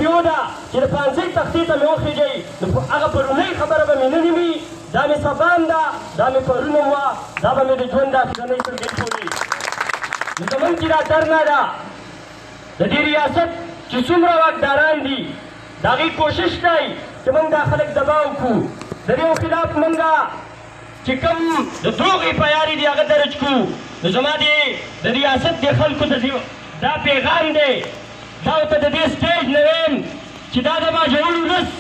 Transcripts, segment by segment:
پیو ده چې د پانسۍ تختې ته مې وخېږئ نو هغه پرونۍ خبره به مې نه نیمي دا مې سبام ده دا مې پرون وه دا به مې د ژوند د افسانۍ ټولګۍ ټولوي نو زمونږ چې دا درنه ده د دې ریاست چې څومره واکداران دي د هغې کوشش دی چې موږ دا خلک دباو کړو د دې خلاف موږ چې کوم د دروغې پیارې دي هغه درج کړو نو زما د ریاست د خلکو ته دا پیغام دی دا ورته د دې سټیج نه ویم چې دا د باجوړ ولس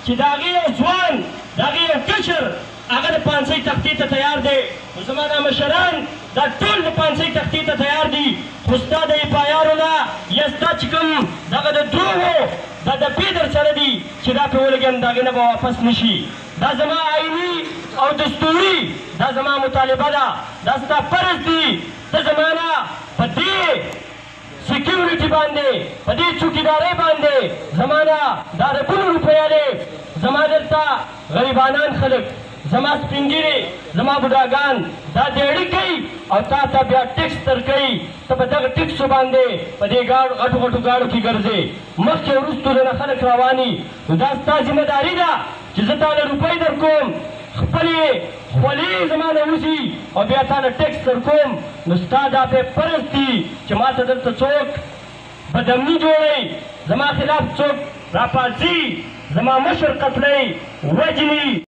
چې د هغې یو ځوان د هغې یو کشر هغه د پانسۍ تختې ته تیار دی نو زما دا مشران دا ټول د پانسۍ تختې ته تیار دي خو ستا د ایپایارو نه یا ستا چې کوم دغه د دروغو دا د پې در سره دي چې دا پې ولګېم د هغې نه به واپس نه شي دا زما آئیني او دستوري دا زما مطالبه ده دا ستا فرض دي ته زما نه په دې سکیورټي باندې په دې چوکیدارۍ باندې زما نه دا ربونو روپیه دی زما دلته غریبانان خلک زما سپین ږیرې زما بوډاګان دا دیړي کوي او تا ته بیا ټکس درکوي ته په دغه ټکسو باندې په دې غټو غټو ګاډو کې ګرځې مخکې وروستو دنه خلک رواني نو دا ستا ذمه داري ده چې زه تاله روپۍ درکوم خپلې خولې زما نه وځي او بیا تاله ټکس درکوم نو ستا دا پې فرض دي چې ما ته دلته څوک بدامني جوړوي زما خلاف څوک راپاڅي زما مشر قتلوي وجني